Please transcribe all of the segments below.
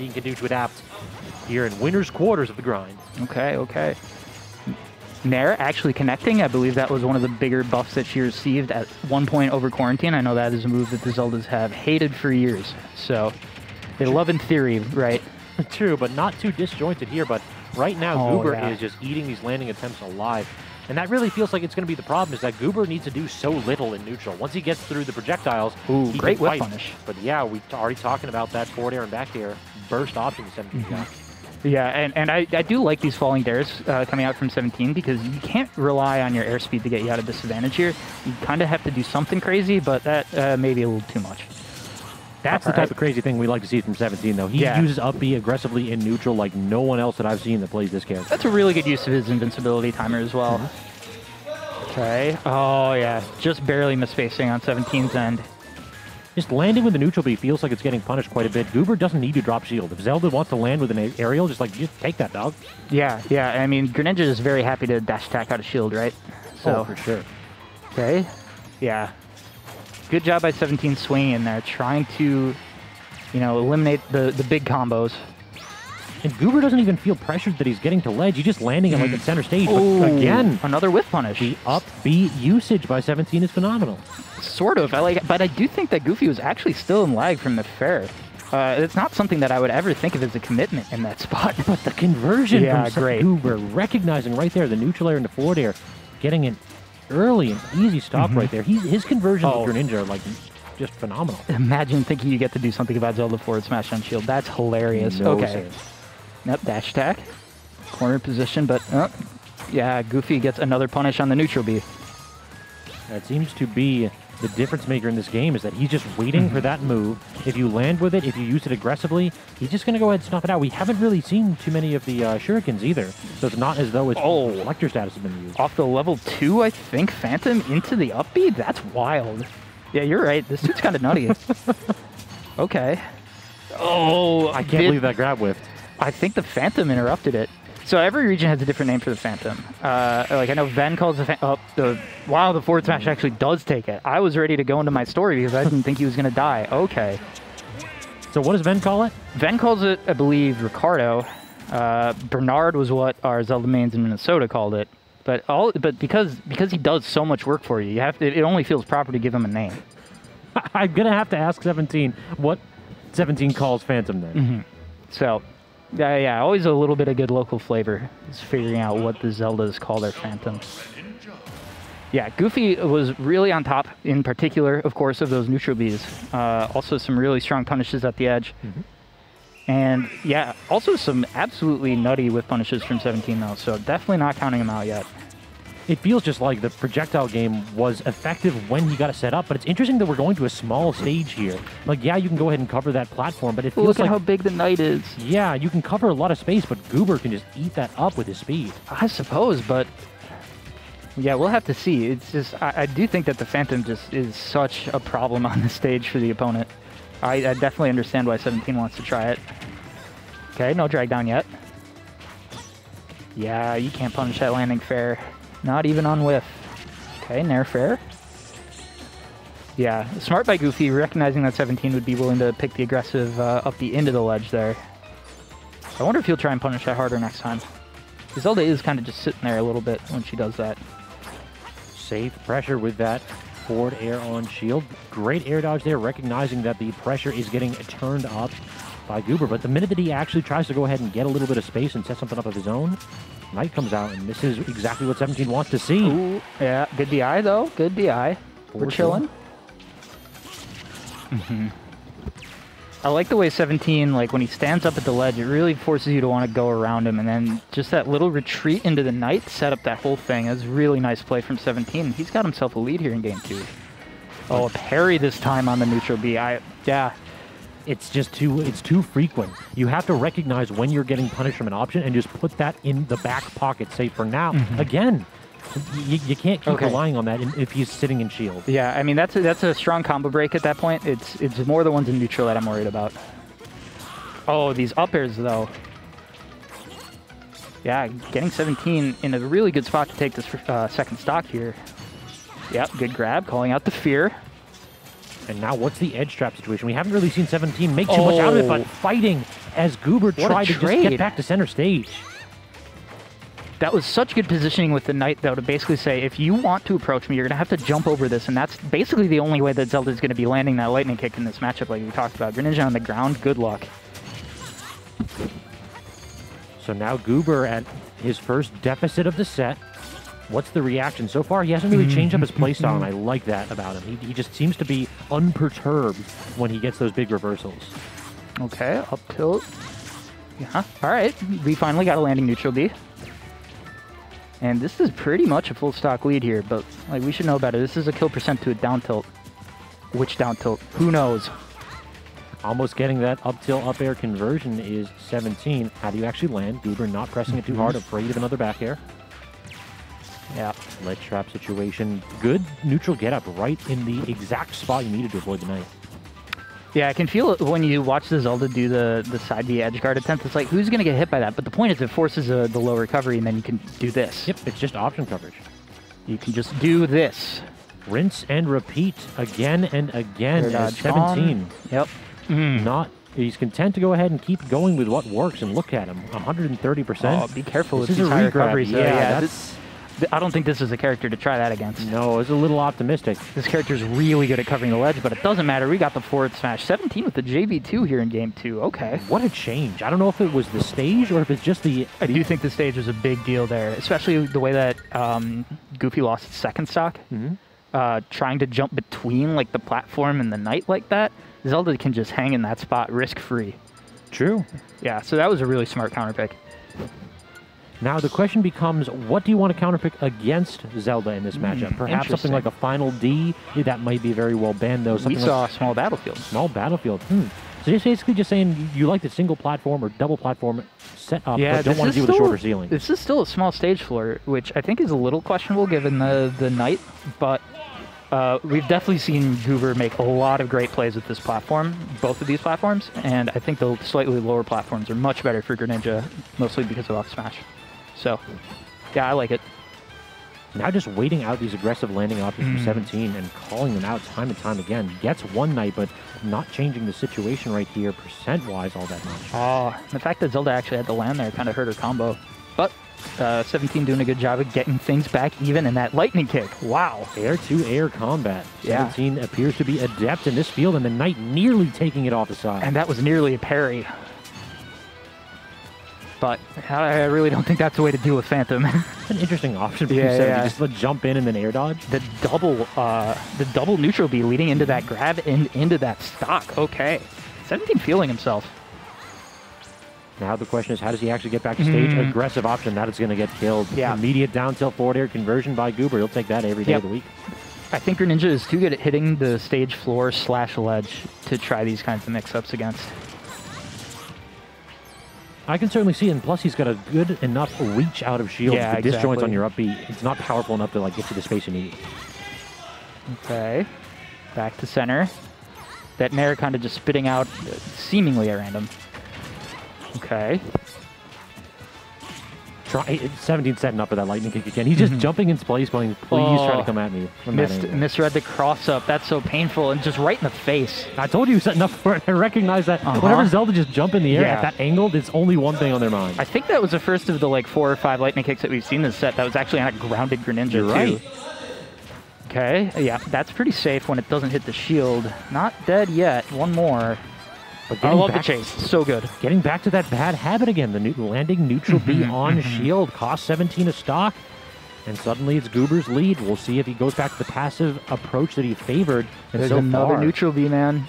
17 can do to adapt here in winner's quarters of the grind. Okay, okay. Nair actually connecting. I believe that was one of the bigger buffs that she received at one point over quarantine. I know that is a move that the Zeldas have hated for years. So they love in theory, right? True, but not too disjointed here. But right now, Goober is just eating these landing attempts alive. And that really feels like it's going to be the problem, is that Goober needs to do so little in neutral. Once he gets through the projectiles, he great can whip fight. punish. But yeah, we're already talking about that forward air and back air burst option in 17. Yeah, and I do like these falling dares coming out from 17, because you can't rely on your airspeed to get you out of disadvantage here. You kind of have to do something crazy, but that may be a little too much. That's the type of crazy thing we like to see from 17, though. He uses up B aggressively in neutral like no one else that I've seen that plays this character. That's a really good use of his invincibility timer as well. Okay. Oh, yeah. Just barely misspacing on 17's end. Just landing with the neutral B feels like it's getting punished quite a bit. Goober doesn't need to drop shield. If Zelda wants to land with an aerial, just take that, dog. Yeah, yeah. I mean, Greninja is very happy to dash attack out of shield, right? So, for sure. Okay. Yeah. Good job by 17 swinging in there, trying to, eliminate the big combos. And Goober doesn't even feel pressured that he's getting to ledge. He's just landing at at center stage. But again, another whiff punish. The up B usage by 17 is phenomenal. Sort of. I like it, but I do think that Goofy was actually still in lag from the fair. It's not something that I would ever think of as a commitment in that spot. But the conversion from great. Goober, recognizing right there the neutral air and the forward air, getting an early and easy stop right there. His conversions with Greninja are just phenomenal. Imagine thinking you get to do something about Zelda forward smash on shield. That's hilarious. Okay. Yep, dash attack. Corner position, but yeah, Goofy gets another punish on the neutral B. That seems to be the difference maker in this game, is that he's just waiting for that move. If you land with it, if you use it aggressively, he's just going to go ahead and snuff it out. We haven't really seen too many of the shurikens either, so it's not as though its reflector status has been used. Off the level 2, I think, Phantom into the up B? That's wild. Yeah, you're right. This dude's kind of nutty. Okay. Oh, I can't believe that grab whiffed. I think the Phantom interrupted it. So every region has a different name for the Phantom. I know Ven calls the wow, the forward smash actually does take it. I was ready to go into my story because I didn't think he was going to die. Okay. So what does Ven call it? Ven calls it, I believe, Ricardo. Bernard was what our Zelda mains in Minnesota called it. But because he does so much work for you, it only feels proper to give him a name. I'm going to have to ask 17 what 17 calls Phantom then. So... yeah, always a little bit of good local flavor is figuring out what the Zeldas call their Phantom. Yeah, Goofy was really on top, in particular, of course, of those neutral Bs. Also some really strong punishes at the edge. And yeah, also some absolutely nutty whip punishes from 17 though, so definitely not counting him out yet. It feels just like the projectile game was effective when he got it set up, but it's interesting that we're going to a small stage here. Like, yeah, you can go ahead and cover that platform, but it feels Look at how big the knight is. Yeah, you can cover a lot of space, but Goober can just eat that up with his speed. I suppose, but yeah, we'll have to see. It's just, I do think that the Phantom just is such a problem on the stage for the opponent. I definitely understand why 17 wants to try it. Okay, no drag down yet. Yeah, you can't punish that landing fair. Not even on whiff. Okay, nair fair. Yeah, smart by Goofy, recognizing that 17 would be willing to pick the aggressive up the into the ledge there. I wonder if he'll try and punish that harder next time. Zelda is kind of just sitting there a little bit when she does that. Safe pressure with that forward air on shield. Great air dodge there, recognizing that the pressure is getting turned up by Goober. But the minute that he actually tries to go ahead and get a little bit of space and set something up of his own, Knight comes out, and this is exactly what 17 wants to see. Ooh, yeah, good DI though. Good DI. We're chilling. I like the way 17, like when he stands up at the ledge, it really forces you to want to go around him, and then just that little retreat into the Knight set up that whole thing. That's really nice play from 17. He's got himself a lead here in game 2. Oh, a parry this time on the neutral B. Yeah. It's just too frequent. You have to recognize when you're getting punished from an option and just put that in the back pocket. Say for now, again, you can't keep relying on that if he's sitting in shield. Yeah, I mean that's a strong combo break at that point. It's more the ones in neutral that I'm worried about. Oh, these up airs though. Yeah, getting 17 in a really good spot to take this second stock here. Yep, good grab, calling out the fear. And now what's the edge trap situation? We haven't really seen 17 make too much out of it, but fighting as Goober tried to just get back to center stage. That was such good positioning with the Knight, though, to basically say, if you want to approach me, you're going to have to jump over this, and that's basically the only way that Zelda's going to be landing that lightning kick in this matchup like we talked about. Greninja on the ground, good luck. So now Goober at his first deficit of the set. What's the reaction? So far, he hasn't really changed up his playstyle, and I like that about him. He just seems to be unperturbed when he gets those big reversals. Okay, up tilt. Yeah, all right. We finally got a landing neutral B. And this is pretty much a full stock lead here, but like we should know better. This is a kill percent to a down tilt. Which down tilt? Who knows? Almost getting that up tilt up air conversion is 17. How do you actually land? Goober not pressing it too hard, afraid of another back air. Yeah. Ledge trap situation. Good neutral get up right in the exact spot you needed to avoid the Knight. Yeah, I can feel it when you watch the Zelda do the side B edge guard attempt. It's like, who's going to get hit by that? But the point is it forces the low recovery, and then you can do this. Yep, it's just option coverage. You can just do this. Rinse and repeat again and again as 17. Yep. He's content to go ahead and keep going with what works, and look at him, 130%. Oh, be careful this with is these a high regrab. recoveries. Yeah, I don't think this is a character to try that against. No, it's a little optimistic. This character's really good at covering the ledge, but it doesn't matter. We got the forward smash. 17 with the JV2 here in game 2. Okay. What a change. I don't know if it was the stage or if it's just the... I do think the stage was a big deal there, especially the way that Goofy lost its second stock. Trying to jump between like the platform and the Knight like that. Zelda can just hang in that spot risk-free. True. Yeah, so that was a really smart counter pick. Now the question becomes, what do you want to counterpick against Zelda in this matchup? Perhaps something like a final D. That might be very well banned, though. We saw Small Battlefield. Small Battlefield. So just basically just saying you like the single platform or double platform set up, but don't want to deal with a shorter ceiling. This is still a small stage floor, which I think is a little questionable given the Knight, but we've definitely seen Goober make a lot of great plays with this platform, both of these platforms, and I think the slightly lower platforms are much better for Greninja, mostly because of up smash. So, yeah, I like it. Now just waiting out these aggressive landing options from 17 and calling them out time and time again. Gets one Knight, but not changing the situation right here percent-wise all that much. Oh, the fact that Zelda actually had to land there kind of hurt her combo. But 17 doing a good job of getting things back even in that lightning kick. Wow. Air-to-air combat. Yeah. 17 appears to be adept in this field, and the Knight nearly taking it off the side. And that was nearly a parry. But I really don't think that's the way to deal with Phantom. It's an interesting option for just let jump in and then air dodge. The double neutral B leading into that grab and into that stock. Okay. 17 feeling himself. Now the question is, how does he actually get back to stage? Aggressive option, that is going to get killed. Yeah. Immediate down tilt forward air conversion by Goober. He'll take that every day of the week. I think Greninja is too good at hitting the stage floor / ledge to try these kinds of mix-ups against. I can certainly see it, and plus he's got a good enough reach out of shield. Yeah, the disjoints on your up B, it's not powerful enough to like get you the space you need. Okay, back to center. That Nair kind of just spitting out seemingly at random. Okay. 17 setting up for that lightning kick again. He's just jumping in place, going, please try to come at me. Misread the cross up. That's so painful, and just right in the face. I told you setting up for it. I recognize that. Whenever Zelda just jump in the air at that angle, there's only one thing on their mind. I think that was the first of the like 4 or 5 lightning kicks that we've seen this set that was actually on a grounded Greninja You're right. Okay, yeah, that's pretty safe when it doesn't hit the shield. Not dead yet. One more. But I love the chase. So good. Getting back to that bad habit again. The landing neutral B on shield cost 17 a stock. And suddenly it's Goober's lead. We'll see if he goes back to the passive approach that he favored. And There's another neutral B, man.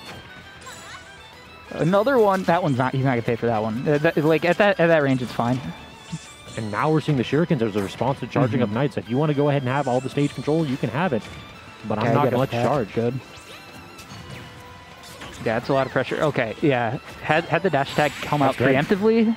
Another one. That one's not. He's not gonna pay for that one. Like at that range, it's fine. And now we're seeing the shurikens as a response to charging up Knights. If you want to go ahead and have all the stage control, you can have it. But I'm not gonna let you charge. Good. Yeah, it's a lot of pressure. Okay, yeah. Had the dash attack come out preemptively.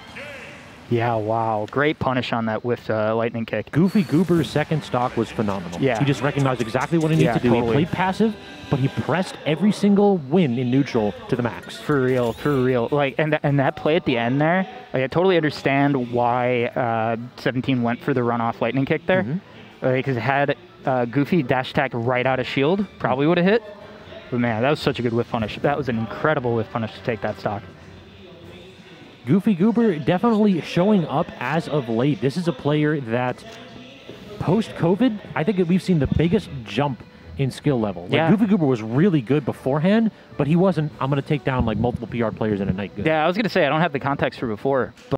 Yeah, wow. Great punish on that with lightning kick. GoofyGoober's second stock was phenomenal. Yeah. He just recognized exactly what he needed to do. Totally. He played passive, but he pressed every single win in neutral to the max. For real, for real. Like, and that play at the end there, like, I totally understand why 17 went for the runoff lightning kick there. Because it had Goofy dash attack right out of shield, probably would have hit. But man, that was such a good whiff punish. That was an incredible whiff punish to take that stock. GoofyGoober definitely showing up as of late. This is a player that, post-COVID, I think we've seen the biggest jump in skill level. Like, yeah. GoofyGoober was really good beforehand, but he wasn't, I'm going to take down like multiple PR players in a night good. Yeah, I was going to say, I don't have the context for before, but